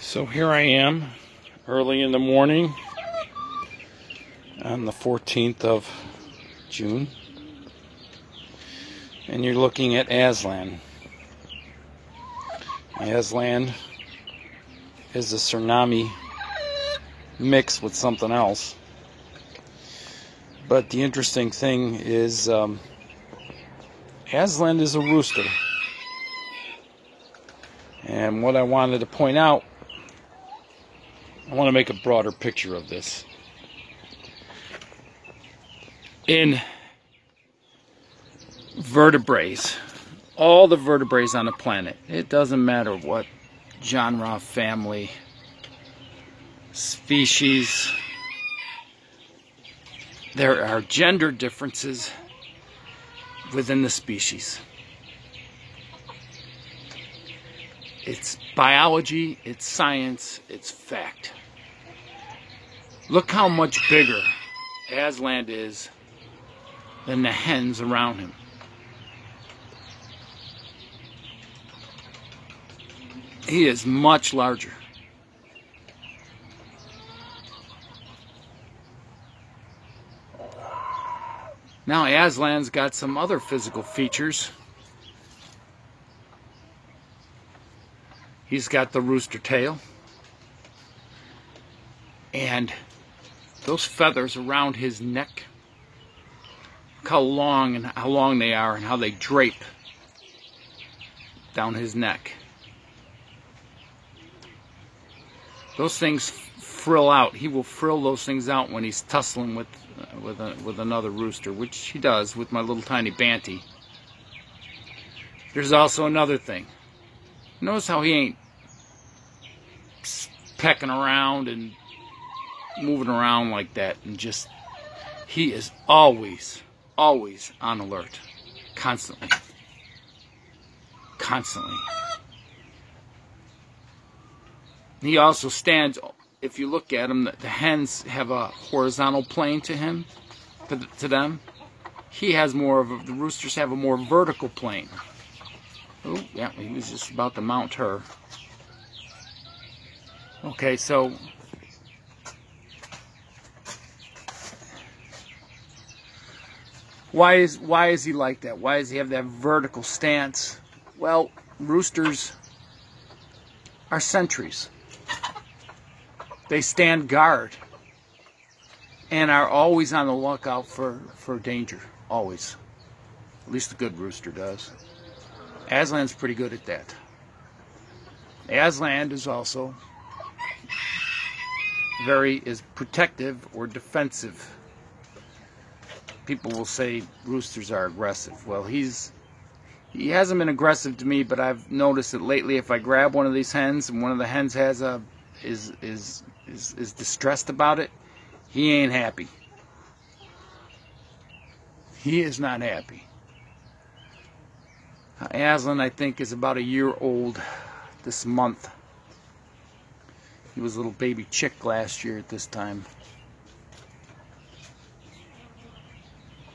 So here I am, early in the morning, on the 14th of June, and you're looking at Aslan. Aslan is a Suriname mixed with something else. But the interesting thing is, Aslan is a rooster. And what I wanted to point out, I want to make a broader picture of this. In vertebrates, all the vertebrates on the planet, it doesn't matter what genre, family, species, there are gender differences within the species. It's biology, it's science, it's fact. Look how much bigger Aslan is than the hens around him. He is much larger. Now Aslan's got some other physical features. He's got the rooster tail, and those feathers around his neck, look how long they are and how they drape down his neck. Those things frill out. He will frill those things out when he's tussling with another rooster, which he does with my little tiny Banty. There's also another thing. Notice how he ain't pecking around and moving around like that, and just, he is always on alert, constantly. He also stands, if you look at him, the hens have a horizontal plane to them. He has more of the roosters have a more vertical plane. Oh, yeah, he was just about to mount her. Okay, so why is he like that? Why does he have that vertical stance? Well, roosters are sentries. They stand guard and are always on the lookout for danger. Always. At least a good rooster does. Aslan's pretty good at that. Aslan is also is protective or defensive. People will say roosters are aggressive. Well, he hasn't been aggressive to me, but I've noticed that lately if I grab one of these hens and one of the hens is distressed about it, he ain't happy. He is not happy. Aslan, I think, is about a year old this month. He was a little baby chick last year at this time.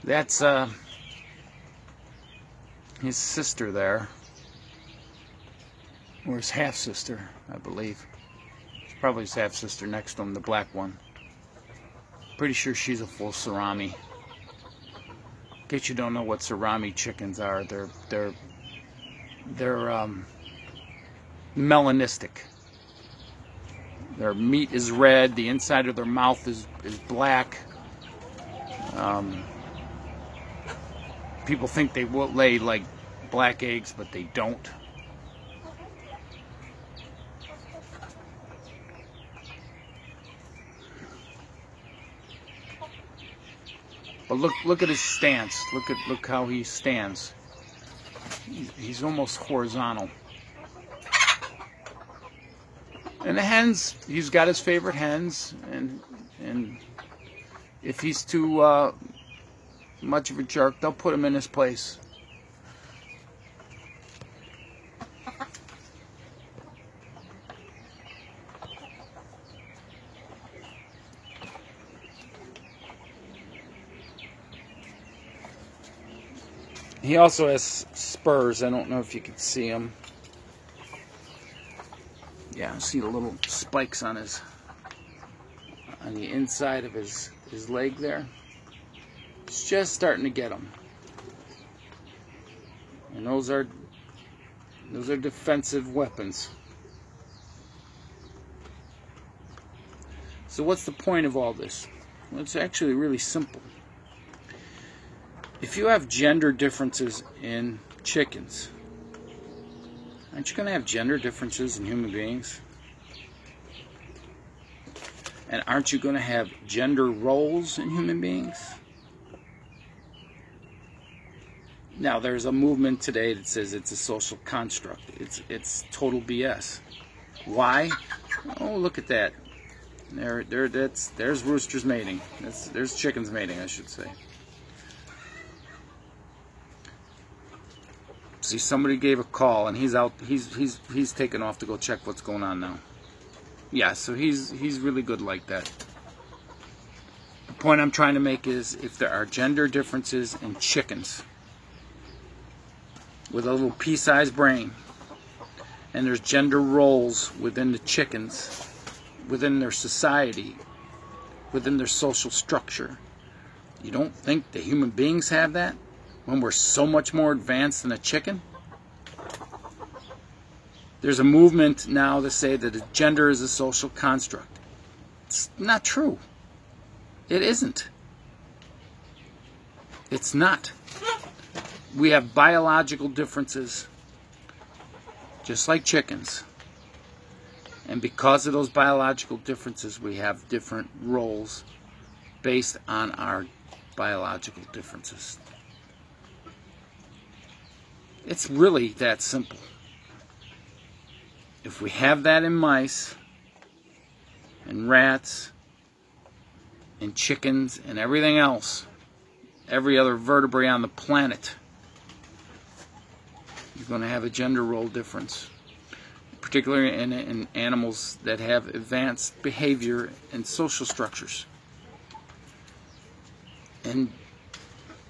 That's his sister there, or his half-sister, I believe. It's probably his half-sister next to him, the black one. Pretty sure she's a full Suriname. In case you don't know what Suriname chickens are, they're melanistic. Their meat is red. The inside of their mouth is black. People think they will lay like black eggs, but they don't. But look at his stance. Look how he stands. He's almost horizontal. And the hens, he's got his favorite hens, and if he's too much of a jerk, they'll put him in his place. He also has spurs. I don't know if you can see them. Yeah, See the little spikes on the inside of his leg there? It's just starting to get them. And those are defensive weapons. So what's the point of all this? Well, it's actually really simple. If you have gender differences in chickens, aren't you going to have gender differences in human beings? And aren't you going to have gender roles in human beings? Now, there's a movement today that says it's a social construct. It's total BS. Why? Oh, look at that. There's roosters mating. There's chickens mating, I should say. See, somebody gave a call, and he's out. He's taken off to go check what's going on now. Yeah, so he's really good like that. The point I'm trying to make is, if there are gender differences in chickens with a little pea-sized brain, and there's gender roles within the chickens, within their society, within their social structure, you don't think the human beings have that when we're so much more advanced than a chicken? There's a movement now to say that gender is a social construct. It's not true. It isn't. It's not. We have biological differences, just like chickens. And because of those biological differences, we have different roles based on our biological differences. It's really that simple. If we have that in mice and rats and chickens and everything else, every other vertebrate on the planet, you're going to have a gender role difference, particularly in animals that have advanced behavior and social structures. And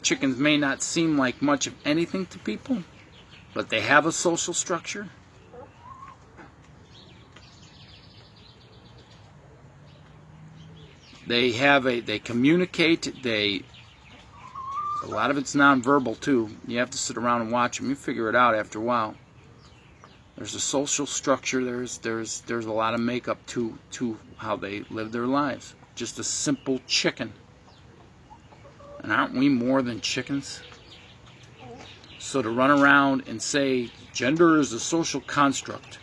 chickens may not seem like much of anything to people, but they have a social structure. They communicate, a lot of it's nonverbal too. You have to sit around and watch them. You figure it out after a while. There's a social structure, there's a lot of makeup to how they live their lives. Just a simple chicken. And aren't we more than chickens? So to run around and say gender is a social construct,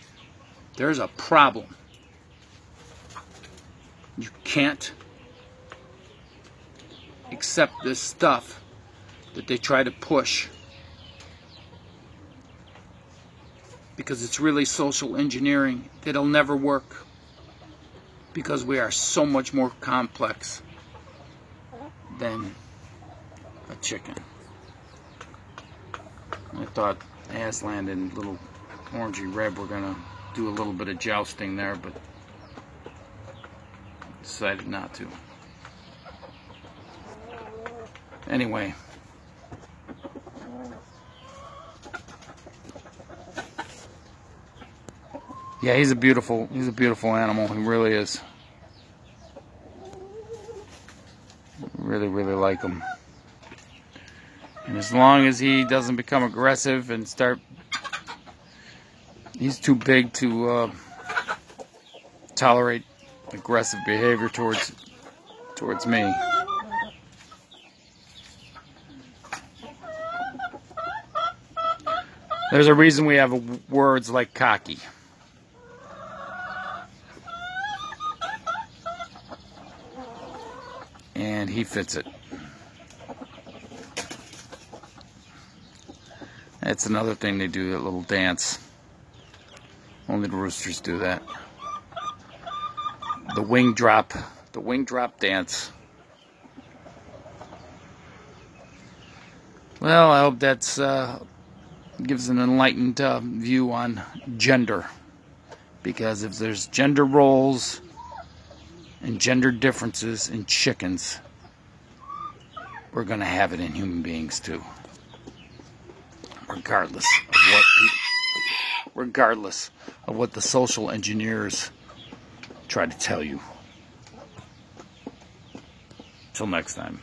there's a problem. You can't accept this stuff that they try to push, because it's really social engineering. It'll never work, because we are so much more complex than a chicken. I thought Aslan and little Orangey Red were gonna do a little bit of jousting there, but decided not to. Anyway, yeah, he's a beautiful animal. He really is. Really, really like him. And as long as he doesn't become aggressive and he's too big to tolerate aggressive behavior towards me. There's a reason we have words like cocky. And he fits it. That's another thing they do, that little dance. Only the roosters do that. The wing drop dance. Well, I hope that's gives an enlightened view on gender, because if there's gender roles and gender differences in chickens, we're going to have it in human beings too, regardless of what people regardless of what the social engineers try to tell you. Till next time.